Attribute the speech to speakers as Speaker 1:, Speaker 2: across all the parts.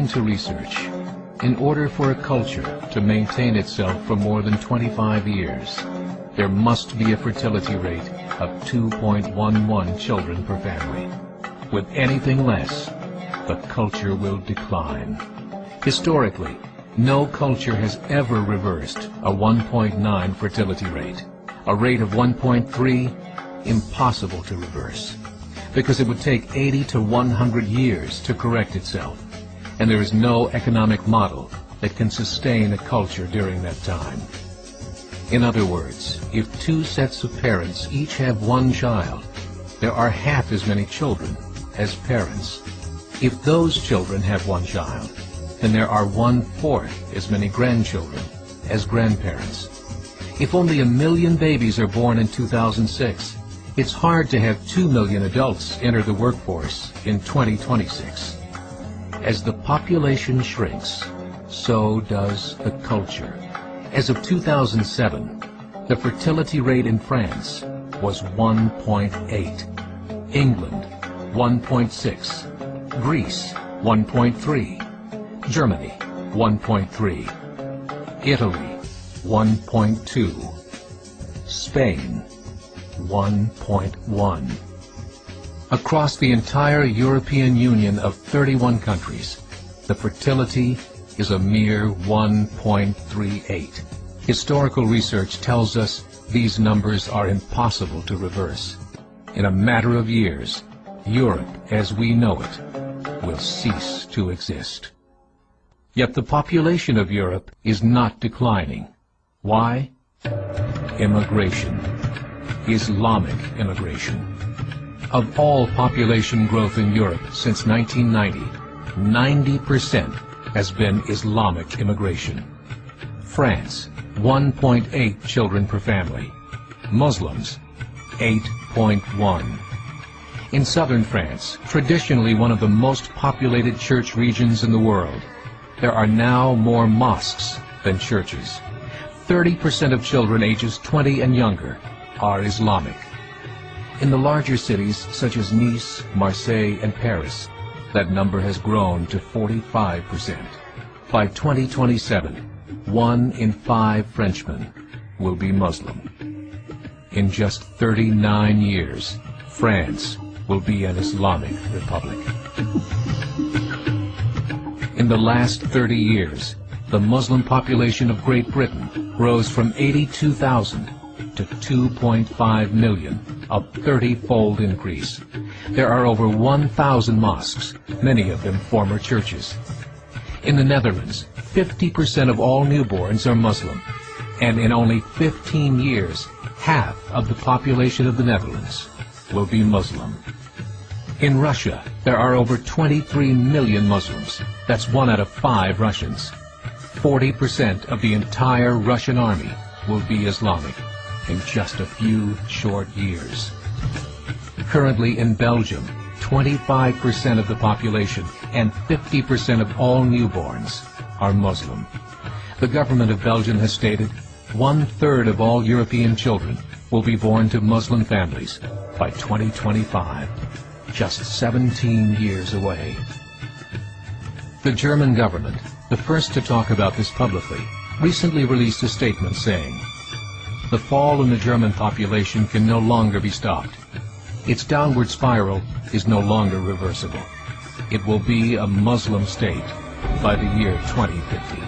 Speaker 1: According to research, in order for a culture to maintain itself for more than 25 years, there must be a fertility rate of 2.11 children per family. With anything less, the culture will decline. Historically, no culture has ever reversed a 1.9 fertility rate. A rate of 1.3, impossible to reverse, because it would take 80 to 100 years to correct itself, and there is no economic model that can sustain a culture during that time. In other words, if two sets of parents each have one child, there are half as many children as parents. If those children have one child, then there are 1/4 as many grandchildren as grandparents. If only 1 million babies are born in 2006, it's hard to have 2 million adults enter the workforce in 2026. As the population shrinks, so does the culture. As of 2007, the fertility rate in France was 1.8, England 1.6, Greece 1.3, Germany 1.3, Italy 1.2, Spain 1.1. Across the entire European Union of 31 countries, the fertility is a mere 1.38. Historical research tells us these numbers are impossible to reverse. In a matter of years, Europe as we know it will cease to exist. Yet the population of Europe is not declining. Why? Immigration. Islamic immigration. Of all population growth in Europe since 1990, 90% has been Islamic immigration. France, 1.8 children per family. Muslims, 8.1. In southern France, traditionally one of the most populated church regions in the world, there are now more mosques than churches. 30% of children ages 20 and younger are Islamic. In the larger cities such as Nice, Marseille, and Paris, that number has grown to 45%. By 2027, 1 in 5 Frenchmen will be Muslim. In just 39 years, France will be an Islamic Republic. In the last 30 years, the Muslim population of Great Britain rose from 82,000 to 2.5 million, a 30-fold increase. There are over 1,000 mosques, many of them former churches. In the Netherlands, 50% of all newborns are Muslim, and in only 15 years, half of the population of the Netherlands will be Muslim. In Russia, there are over 23 million Muslims. That's 1 out of 5 Russians. 40% of the entire Russian army will be Islamic in just a few short years. Currently in Belgium, 25% of the population and 50% of all newborns are Muslim. The government of Belgium has stated 1/3 of all European children will be born to Muslim families by 2025, just 17 years away. The German government, the first to talk about this publicly, recently released a statement saying, "The fall in the German population can no longer be stopped. Its downward spiral is no longer reversible. It will be a Muslim state by the year 2050.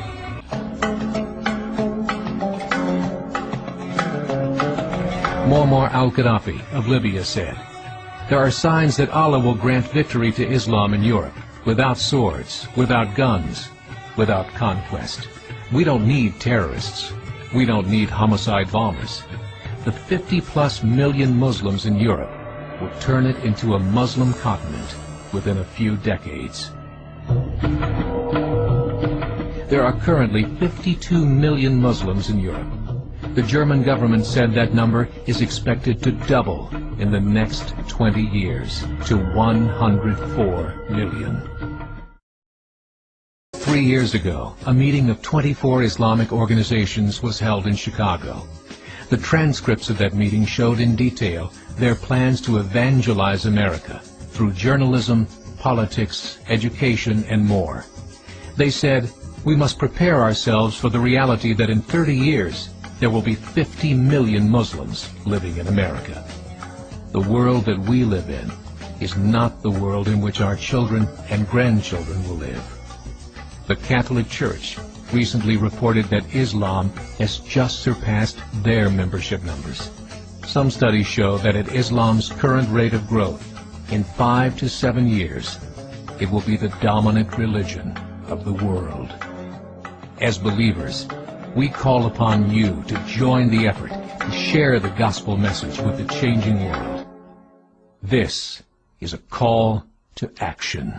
Speaker 1: Muammar al-Gaddafi of Libya said, "There are signs that Allah will grant victory to Islam in Europe, without swords, without guns, without conquest. We don't need terrorists. We don't need homicide bombers. The 50+ million Muslims in Europe will turn it into a Muslim continent within a few decades." There are currently 52 million Muslims in Europe. The German government said that number is expected to double in the next 20 years to 104 million. 3 years ago, a meeting of 24 Islamic organizations was held in Chicago. The transcripts of that meeting showed in detail their plans to evangelize America through journalism, politics, education, and more. They said, we must prepare ourselves for the reality that in 30 years, there will be 50 million Muslims living in America. The world that we live in is not the world in which our children and grandchildren will live. The Catholic Church recently reported that Islam has just surpassed their membership numbers. Some studies show that at Islam's current rate of growth, in 5 to 7 years, it will be the dominant religion of the world. As believers, we call upon you to join the effort to share the gospel message with the changing world. This is a call to action.